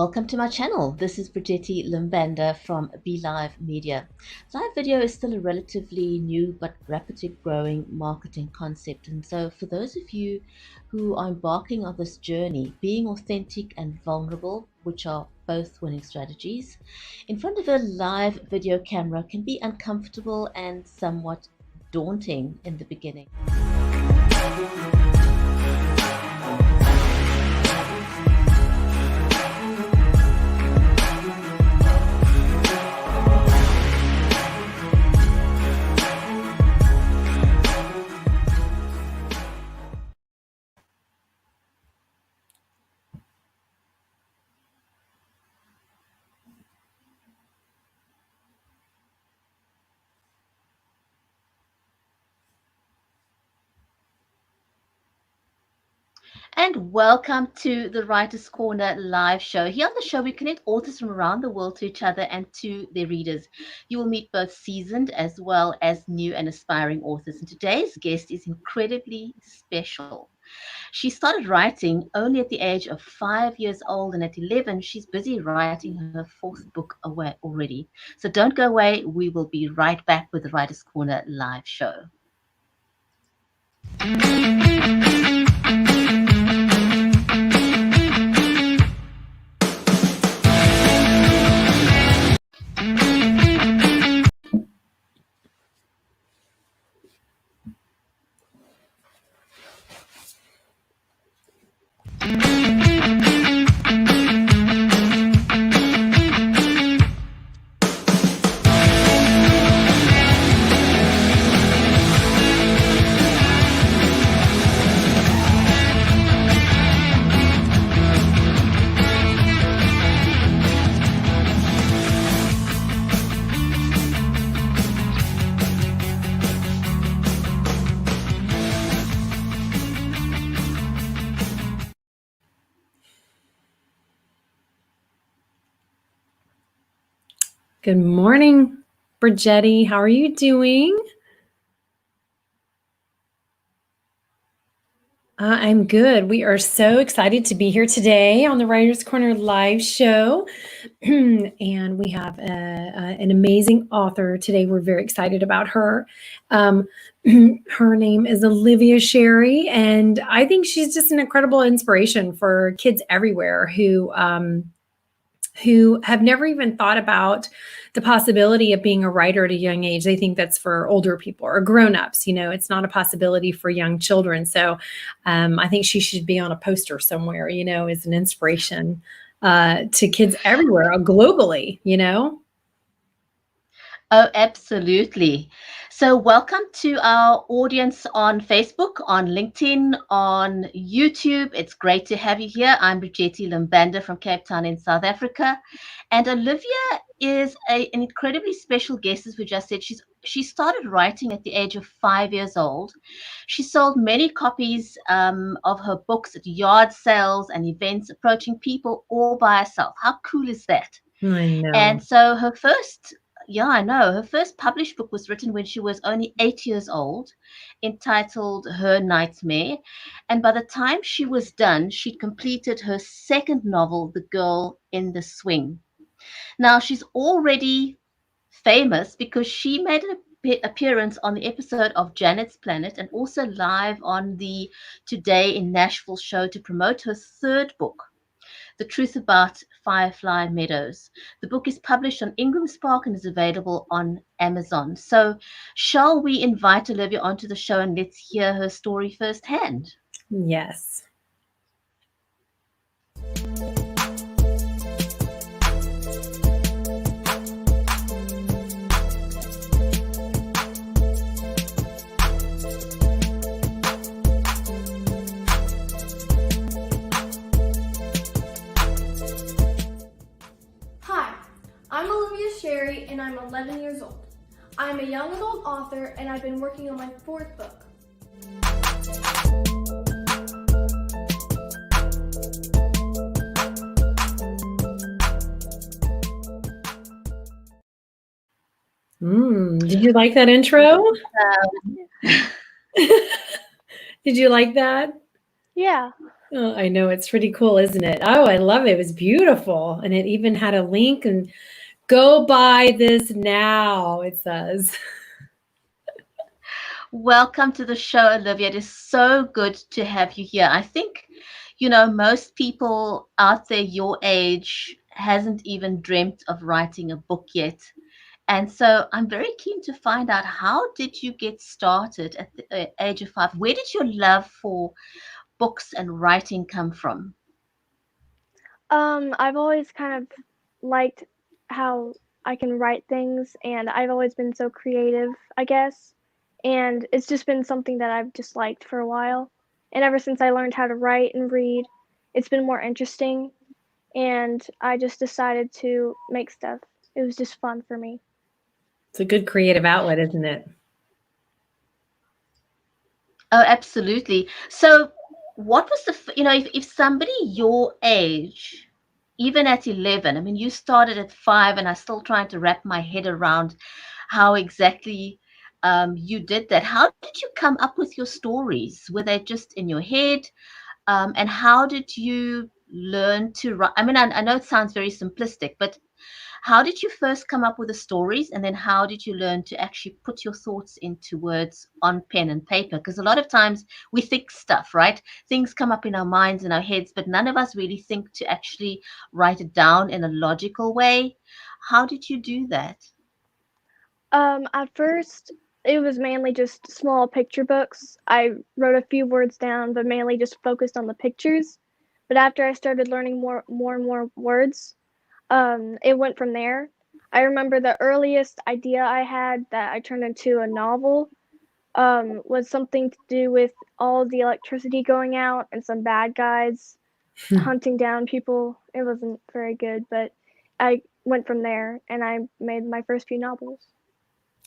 Welcome to my channel. This is Bridgetti Banda from BLive Media. Live video is still a relatively new but rapidly growing marketing concept. And so for those of you who are embarking on this journey, being authentic and vulnerable, which are both winning strategies, in front of a live video camera can be uncomfortable and somewhat daunting in the beginning. And welcome to the Writers Corner live show. Here on the show, we connect authors from around the world to each other and to their readers. You will meet both seasoned as well as new and aspiring authors. And today's guest is incredibly special. She started writing only at the age of 5 years old, and at 11, she's busy writing her fourth book away already. So don't go away. We will be right back with the Writers Corner live show. Good morning, Bridgetti. How are you doing? I'm good. We are so excited to be here today on the Writers Corner live show. And we have an amazing author today. We're very excited about her. Her name is Olivia Sherry, and I think she's just an incredible inspiration for kids everywhere who have never even thought about the possibility of being a writer at a young age. They think that's for older people or grown-ups. You know, it's not a possibility for young children. So I think she should be on a poster somewhere, you know, as an inspiration to kids everywhere, globally, you know? Oh, absolutely. So welcome to our audience on Facebook, on LinkedIn, on YouTube. It's great to have you here. I'm Bridgetti Banda from Cape Town in South Africa. And Olivia is an incredibly special guest, as we just said. She started writing at the age of 5 years old. She sold many copies of her books at yard sales and events, approaching people all by herself. How cool is that? I know. And so her first published book was written when she was only 8 years old, entitled Her Nightmare. And by the time she was done, she'd completed her second novel, The Girl in the Swing. Now, she's already famous because she made an appearance on the episode of Janet's Planet and also live on the Today in Nashville show to promote her third book, The Truth About Firefly Meadows. The book is published on Ingram Spark and is available on Amazon. So shall we invite Olivia onto the show and let's hear her story firsthand? Yes. I'm Olivia Sherry, and I'm 11 years old. I'm a young adult author, and I've been working on my fourth book. Did you like that intro? Did you like that? Yeah. Oh, I know, it's pretty cool, isn't it? Oh, I love it. It was beautiful. And it even had a link and go buy this now, it says. Welcome to the show, Olivia. It is so good to have you here. I think, most people out there your age hasn't even dreamt of writing a book yet. And so I'm very keen to find out, how did you get started at the age of 5? Where did your love for books and writing come from? I've always kind of liked how I can write things, and I've always been so creative, I guess. And it's just been something that I've just liked for a while. And ever since I learned how to write and read, it's been more interesting. And I just decided to make stuff. It was just fun for me. It's a good creative outlet, isn't it? Oh, absolutely. So, what was if somebody your age, even at 11, I mean, you started at 5, and I'm still trying to wrap my head around how exactly you did that. How did you come up with your stories? Were they just in your head? And how did you learn to write? I mean, I know it sounds very simplistic, but how did you first come up with the stories, and then how did you learn to actually put your thoughts into words on pen and paper? Because a lot of times we think stuff, right? Things come up in our minds and our heads, but none of us really think to actually write it down in a logical way. How did you do that? At first, it was mainly just small picture books. I wrote a few words down, but mainly just focused on the pictures. But after I started learning more and more words, it went from there. I remember the earliest idea I had that I turned into a novel was something to do with all the electricity going out and some bad guys hunting down people. It wasn't very good, but I went from there and I made my first few novels.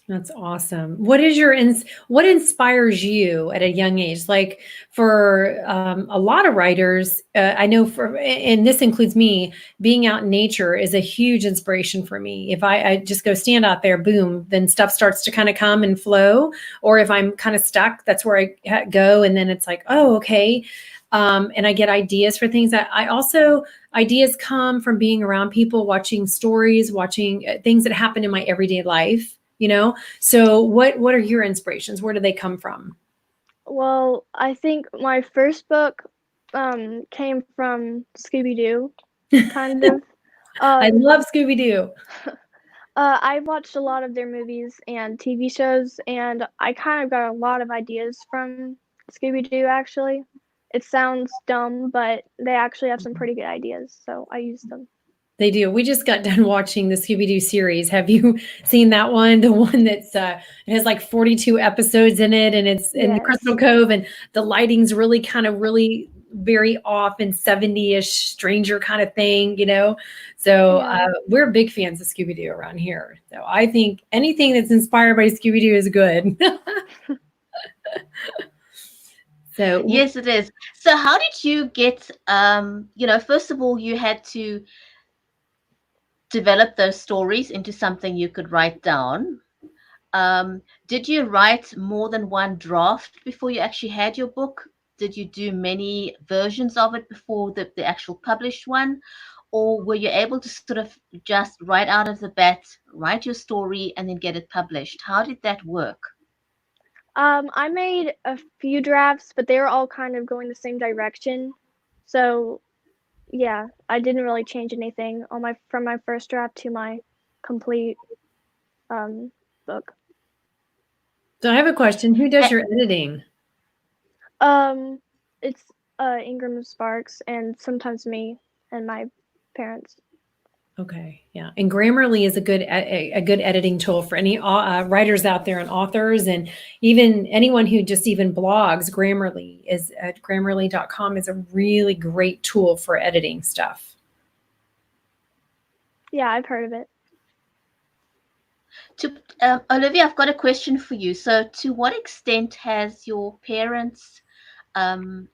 That's awesome. What inspires you at a young age? Like for a lot of writers, I know and this includes me, being out in nature is a huge inspiration for me. If I just go stand out there, boom, then stuff starts to kind of come and flow. Or if I'm kind of stuck, that's where I go. And then it's like, oh, okay. And I get ideas for things. I also, ideas come from being around people, watching stories, watching things that happen in my everyday life. So what are your inspirations? Where do they come from? Well, I think my first book came from Scooby Doo, kind of. I Um, love Scooby-Doo. I watched a lot of their movies and TV shows, and I kind of got a lot of ideas from Scooby Doo, actually. It sounds dumb, but they actually have some pretty good ideas, so I used them. They do. We just got done watching the Scooby-Doo series. Have you seen that one? The one that's it has like 42 episodes in it, and it's in the Crystal Yes. Cove, and the lighting's really very off and 70-ish stranger kind of thing. So Yeah. we're big fans of Scooby-Doo around here. So I think anything that's inspired by Scooby-Doo is good. So Yes, it is. So how did you get, first of all, you had to develop those stories into something you could write down. Did you write more than one draft before you actually had your book? Did you do many versions of it before the actual published one? Or were you able to sort of just right out of the bat write your story and then get it published? How did that work? I made a few drafts, but they were all kind of going the same direction. So, yeah, I didn't really change anything on my from my first draft to my complete book. I have a question. Who does Eh, your editing? Um, it's Ingram Sparks and sometimes me and my parents. Okay, yeah, and Grammarly is a good editing tool for any writers out there and authors, and even anyone who just even blogs. Grammarly is at Grammarly.com is a really great tool for editing stuff. Yeah, I've heard of it. Olivia, I've got a question for you. So, to what extent has your parents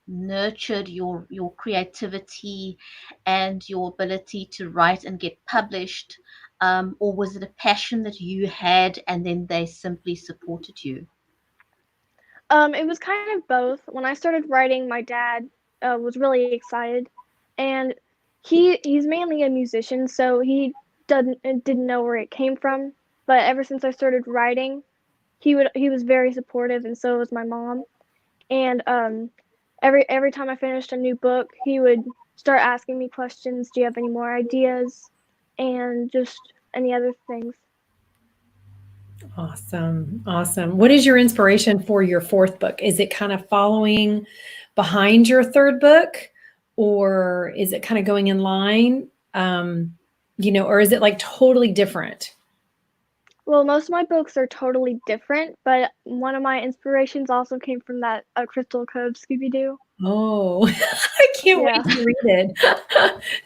nurtured your creativity and your ability to write and get published, or was it a passion that you had and then they simply supported you? It was kind of both. When I started writing, my dad was really excited, and he's mainly a musician, so he didn't know where it came from. But ever since I started writing, he was very supportive, and so was my mom. And every time I finished a new book, he would start asking me questions. Do you have any more ideas? And just any other things. Awesome. Awesome. What is your inspiration for your fourth book? Is it kind of following behind your third book, or is it kind of going in line? Or is it like totally different? Well, most of my books are totally different, but one of my inspirations also came from that Crystal Cove Scooby Doo. Oh, I can't Yeah. wait to read it.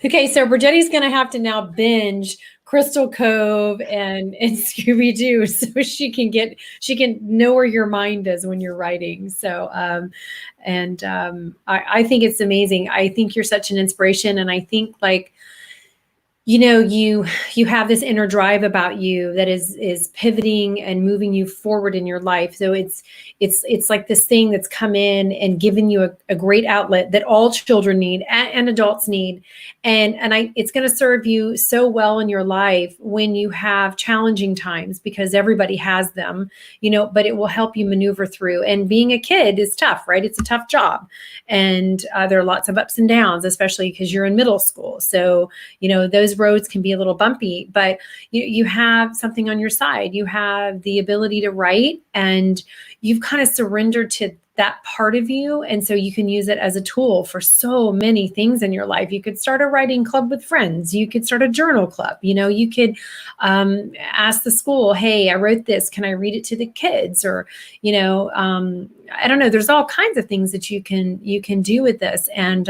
Okay, so Bridgetti's going to have to now binge Crystal Cove and Scooby Doo so she can know where your mind is when you're writing. So, I think it's amazing. I think you're such an inspiration, and I think like you have this inner drive about you that is pivoting and moving you forward in your life. So it's like this thing that's come in and given you a great outlet that all children need and adults need, and it's going to serve you so well in your life when you have challenging times, because everybody has them, but it will help you maneuver through. And being a kid is tough, right? It's a tough job, and there are lots of ups and downs, especially because you're in middle school. So those roads can be a little bumpy, but you have something on your side. You have the ability to write, and you've kind of surrendered to that part of you. And so you can use it as a tool for so many things in your life. You could start a writing club with friends. You could start a journal club. You could ask the school, hey, I wrote this. Can I read it to the kids? Or, I don't know. There's all kinds of things that you can do with this. And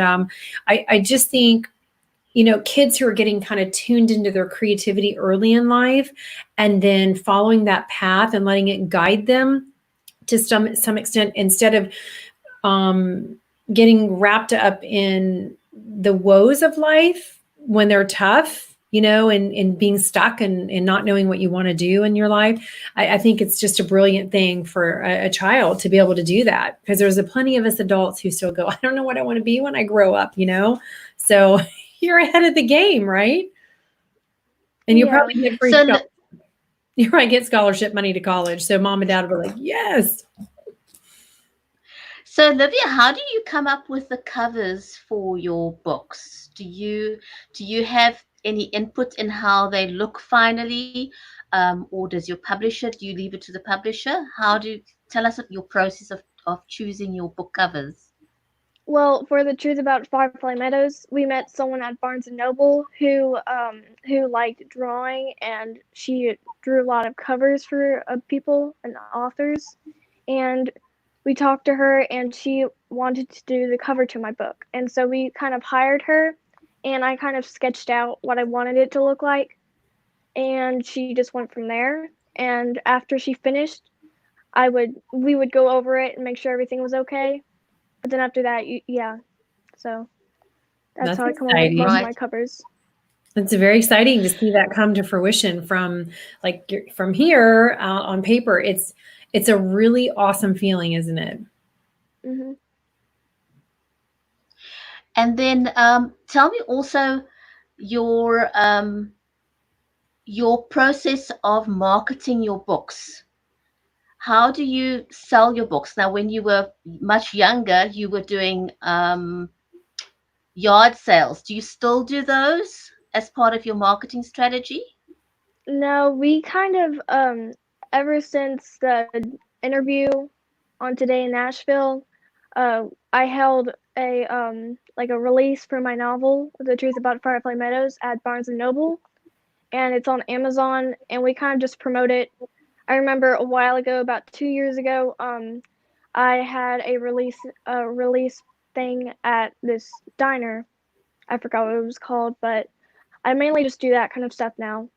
I just think, kids who are getting kind of tuned into their creativity early in life and then following that path and letting it guide them to some extent, instead of getting wrapped up in the woes of life when they're tough, and being stuck and not knowing what you want to do in your life. I think it's just a brilliant thing for a child to be able to do that, because there's plenty of us adults who still go, I don't know what I want to be when I grow up, So you're ahead of the game, right? And you probably get free scholarship. You might get scholarship money to college. So mom and dad will be like, yes. So Olivia, how do you come up with the covers for your books? Do you have any input in how they look finally? Or does your publisher, do you leave it to the publisher? Tell us your process of choosing your book covers? Well, for the truth about Firefly Meadows, we met someone at Barnes and Noble who liked drawing, and she drew a lot of covers for people and authors. And we talked to her, and she wanted to do the cover to my book. And so we kind of hired her, and I kind of sketched out what I wanted it to look like, and she just went from there. And after she finished, we would go over it and make sure everything was okay. But then after that, yeah. So that's how I come up with most of my covers. It's very exciting to see that come to fruition from here on paper. It's a really awesome feeling, isn't it? Mm-hmm. And then tell me also your process of marketing your books. How do you sell your books? Now, when you were much younger, you were doing yard sales. Do you still do those as part of your marketing strategy? No, we kind of ever since the interview on Today in Nashville, I held a release for my novel, The Truth About Firefly Meadows, at Barnes and Noble, and it's on Amazon, and we kind of just promote it. I remember a while ago, about 2 years ago, I had a release thing at this diner. I forgot what it was called, but I mainly just do that kind of stuff now.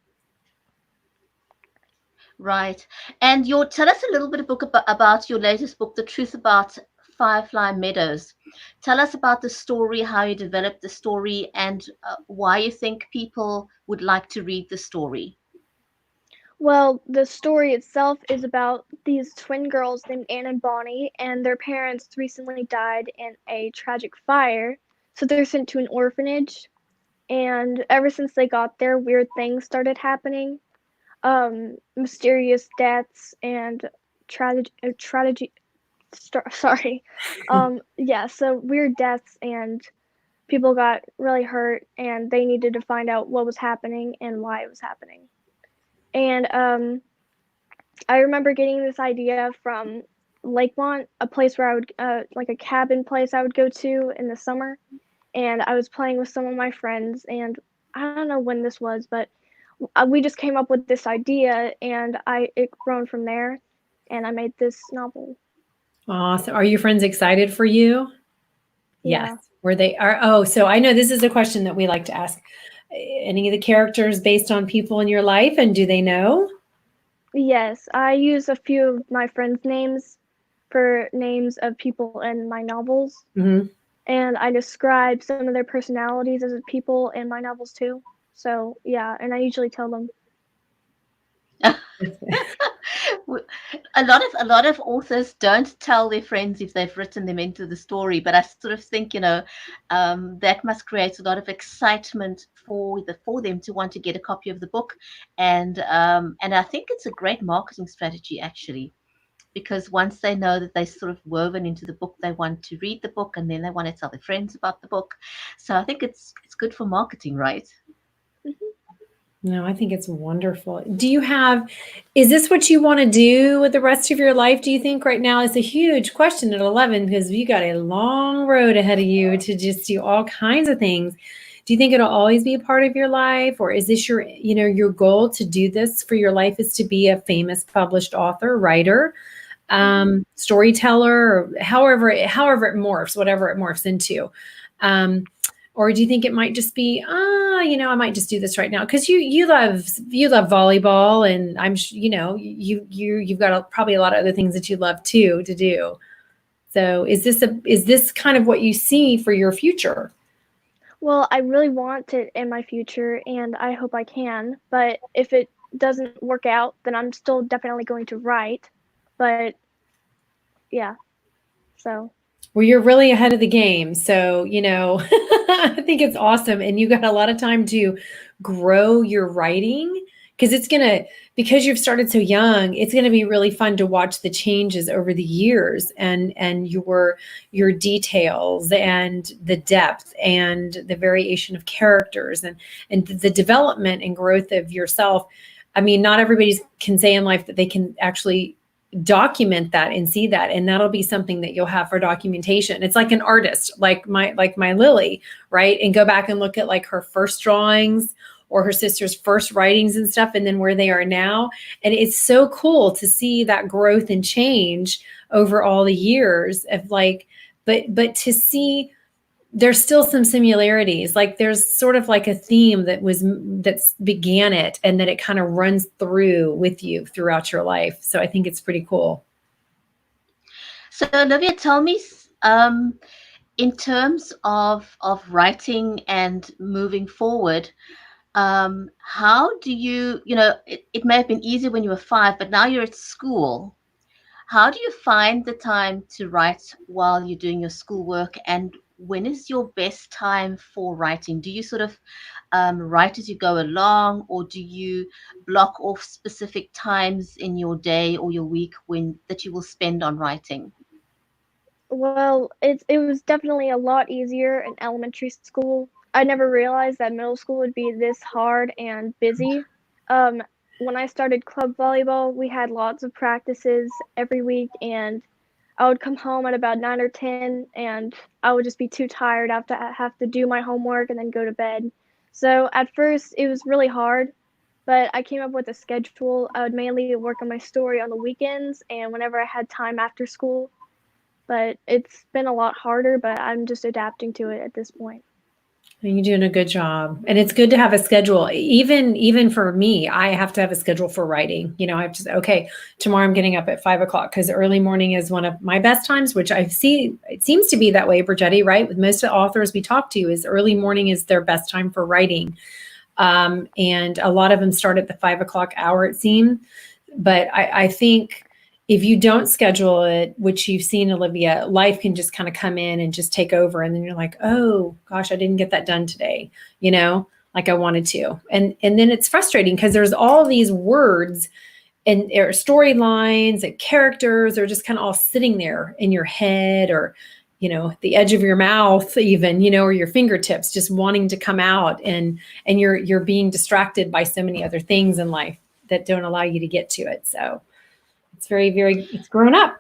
Right. And tell us a little bit about your latest book, The Truth About Firefly Meadows. Tell us about the story, how you developed the story, and why you think people would like to read the story. Well, the story itself is about these twin girls named Anne and Bonnie, and their parents recently died in a tragic fire, so they're sent to an orphanage. And ever since they got there, weird things started happening. Mysterious deaths and tragedy. Sorry. Yeah, so weird deaths and people got really hurt, and they needed to find out what was happening and why it was happening. And I remember getting this idea from Lakemont, a place where I would, like a cabin place I would go to in the summer. And I was playing with some of my friends, and I don't know when this was, but we just came up with this idea, and it grown from there, and I made this novel. Awesome. Are your friends excited for you? Yeah. Yes. Were they are? Oh, so I know this is a question that we like to ask. Any of the characters based on people in your life, and do they know? Yes, I use a few of my friends' names for names of people in my novels. Mm-hmm. And I describe some of their personalities as people in my novels too. So yeah, and I usually tell them. A lot of authors don't tell their friends if they've written them into the story, but I sort of think, that must create a lot of excitement for them to want to get a copy of the book, and I think it's a great marketing strategy actually, because once they know that they're sort of woven into the book, they want to read the book, and then they want to tell their friends about the book. So I think it's good for marketing, right? No, I think it's wonderful. Is this what you want to do with the rest of your life, do you think, right now? It's a huge question at 11 because you got a long road ahead of you to just do all kinds of things. Do you think it'll always be a part of your life, or is this your goal to do this for your life is to be a famous published author, writer, storyteller, or however it morphs, whatever it morphs into? Or do you think it might just be, I might just do this right now because you love volleyball, and you've got probably a lot of other things that you love too to do. So is this kind of what you see for your future? Well, I really want it in my future, and I hope I can. But if it doesn't work out, then I'm still definitely going to write. But yeah, so. Well, you're really ahead of the game. So, I think it's awesome. And you got a lot of time to grow your writing because because you've started so young, it's going to be really fun to watch the changes over the years and your details and the depth and the variation of characters and the development and growth of yourself. I mean, not everybody can say in life that they can actually document that and see that, and that'll be something that you'll have for documentation. It's like an artist, like my Lily, right? And go back and look at like her first drawings or her sister's first writings and stuff, and then where they are now. And it's so cool to see that growth and change over all the years of but to see there's still some similarities. Like there's sort of like a theme that's began it, and that it kind of runs through with you throughout your life. So I think it's pretty cool. So Olivia, tell me, in terms of writing and moving forward, how do it may have been easy when you were 5, but now you're at school. How do you find the time to write while you're doing your schoolwork, and when is your best time for writing? Do you sort of write as you go along, or do you block off specific times in your day or your week that you will spend on writing? Well, it was definitely a lot easier in elementary school. I never realized that middle school would be this hard and busy. When I started club volleyball, we had lots of practices every week, and I would come home at about 9 or 10, and I would just be too tired after I have to do my homework and then go to bed. So at first, it was really hard, but I came up with a schedule. I would mainly work on my story on the weekends and whenever I had time after school. But it's been a lot harder, but I'm just adapting to it at this point. You're doing a good job. And it's good to have a schedule. Even for me, I have to have a schedule for writing. I have to say, okay, tomorrow I'm getting up at 5 o'clock because early morning is one of my best times, which I see, it seems to be that way, Bridgetti, right? With most of the authors we talk to is early morning is their best time for writing. And a lot of them start at the 5 o'clock hour, it seemed. But I think if you don't schedule it, which you've seen, Olivia, life can just kind of come in and just take over. And then you're like, oh gosh, I didn't get that done today, like I wanted to. And then it's frustrating because there's all these words and storylines and characters are just kind of all sitting there in your head, or the edge of your mouth even, or your fingertips, just wanting to come out, and you're being distracted by so many other things in life that don't allow you to get to it. So it's it's grown up.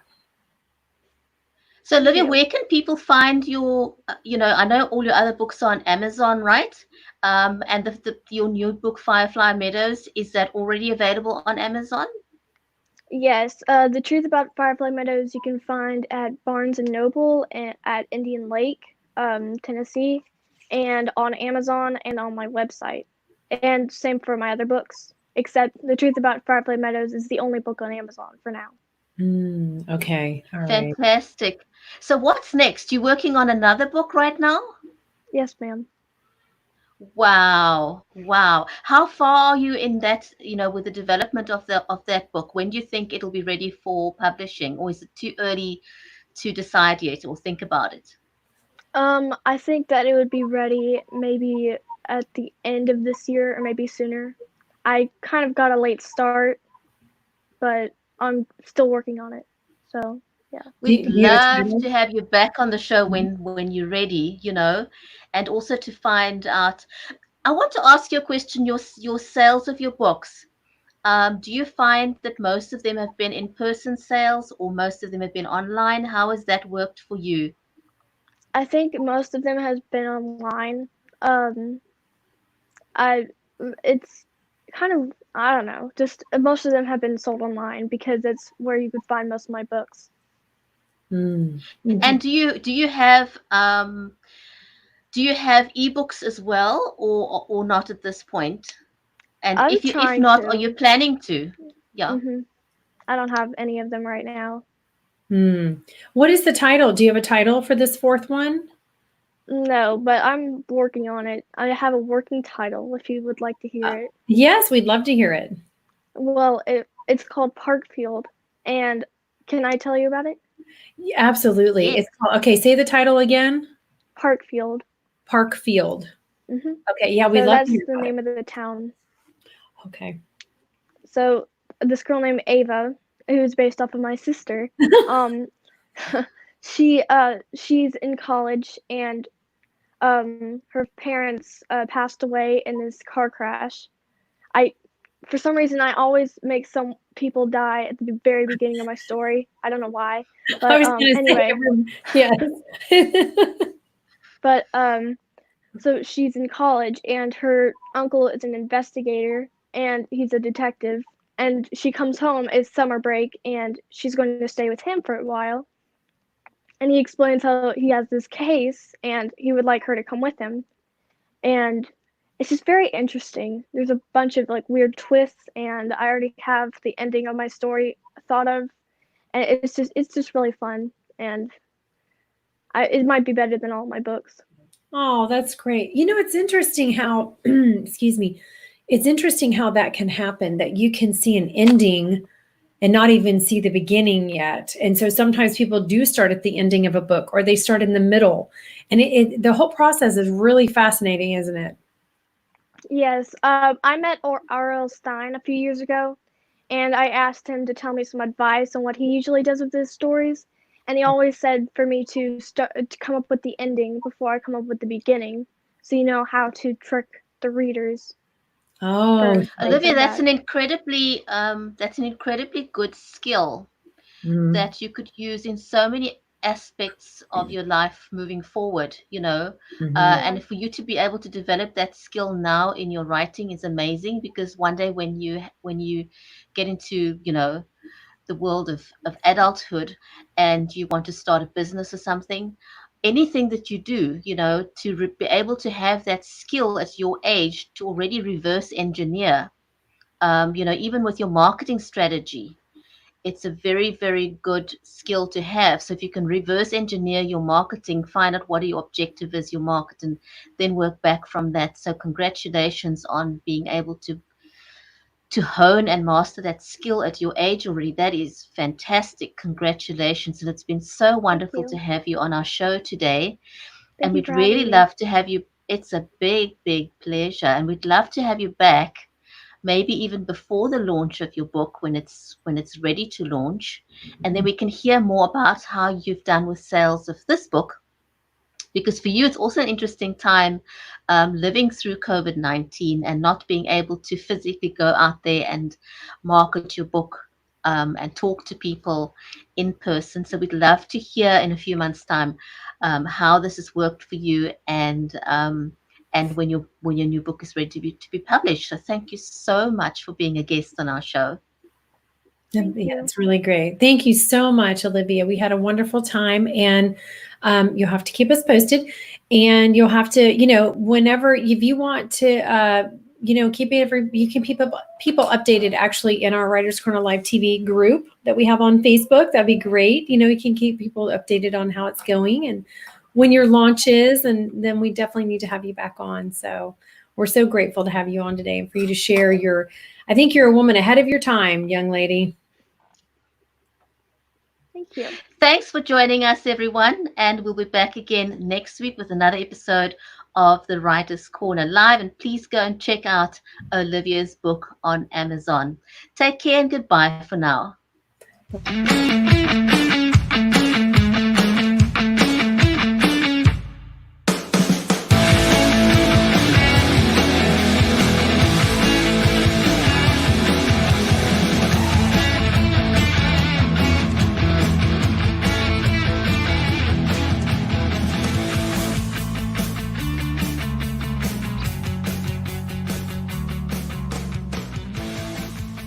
So Olivia, where can people find your, I know all your other books are on Amazon, right? And your new book, Firefly Meadows, is that already available on Amazon? Yes, The Truth About Firefly Meadows you can find at Barnes & Noble and at Indian Lake, Tennessee, and on Amazon and on my website. And same for my other books, except The Truth About Firefly Meadows is the only book on Amazon for now. Okay. All right. Fantastic. So what's next? You working on another book right now? Yes, ma'am. Wow. How far are you in that, with the development of that book? When do you think it'll be ready for publishing, or is it too early to decide yet or think about it? I think that it would be ready maybe at the end of this year or maybe sooner. I kind of got a late start, but I'm still working on it. So, yeah. We'd love to have you back on the show when you're ready, and also to find out. I want to ask you a question. Your sales of your books. Do you find that most of them have been in-person sales, or most of them have been online? How has that worked for you? I think most of them has been online. It's kind of, I don't know, just most of them have been sold online because it's where you could find most of my books. Mm-hmm. And do you have ebooks as well, or not at this point? And if not, are you planning to? Yeah. Mm-hmm. I don't have any of them right now. What is the title? Do you have a title for this fourth one? No, but I'm working on it. I have a working title if you would like to hear it. Yes, we'd love to hear it. Well, it's called Parkfield. And can I tell you about it? Yeah, absolutely. Yes. It's called, okay, say the title again. Parkfield. Parkfield. Mm-hmm. Okay, yeah, we'd love to hear that's the name of the town. Okay. So this girl named Ava, who's based off of my sister, she's in college, and her parents passed away in this car crash. For some reason, I always make some people die at the very beginning of my story. I don't know why. But I was going to anyway, yes. But so she's in college, and her uncle is an investigator, and he's a detective. And she comes home, it's summer break, and she's going to stay with him for a while. And he explains how he has this case, and he would like her to come with him. And it's just very interesting. There's a bunch of like weird twists, and I already have the ending of my story thought of, and it's just really fun, and it might be better than all my books. Oh, that's great. It's interesting how, excuse me, it's interesting how that can happen, that you can see an ending and not even see the beginning yet. And so sometimes people do start at the ending of a book, or they start in the middle. And the whole process is really fascinating, isn't it? Yes. I met R.L. Stine a few years ago, and I asked him to tell me some advice on what he usually does with his stories. And he always said for me to come up with the ending before I come up with the beginning, so you know how to trick the readers. Oh, Olivia, that's an incredibly good skill that you could use in so many aspects of your life moving forward. And for you to be able to develop that skill now in your writing is amazing, because one day when you get into the world of adulthood and you want to start a business or something, anything that you do, to be able to have that skill at your age to already reverse engineer, even with your marketing strategy, it's a very, very good skill to have. So if you can reverse engineer your marketing, find out what your objective is, your market, and then work back from that. So congratulations on being able to hone and master that skill at your age already. That is fantastic. Congratulations. And it's been so Thank wonderful to you. have you on our show today. And Thank you we'd for really having me. love to have you. It's a big, big pleasure. And we'd love to have you back, maybe even before the launch of your book when it's ready to launch. And then we can hear more about how you've done with sales of this book, because for you it's also an interesting time, living through COVID-19 and not being able to physically go out there and market your book, and talk to people in person. So we'd love to hear in a few months' time, how this has worked for you, and when your new book is ready to be published. So thank you so much for being a guest on our show. Thank Yeah, you. it's really great. Thank you so much, Olivia. We had a wonderful time, and you'll have to keep us posted, and you'll have to, whenever, if you want to, keep you can keep people updated actually in our Writers Corner Live TV group that we have on Facebook. That'd be great. We can keep people updated on how it's going and when your launch is, and then we definitely need to have you back on. So we're so grateful to have you on today and for you to share I think you're a woman ahead of your time, young lady. Thank you. Thanks for joining us, everyone, and we'll be back again next week with another episode of the Writers Corner Live. And please go and check out Olivia's book on Amazon. Take care and goodbye for now.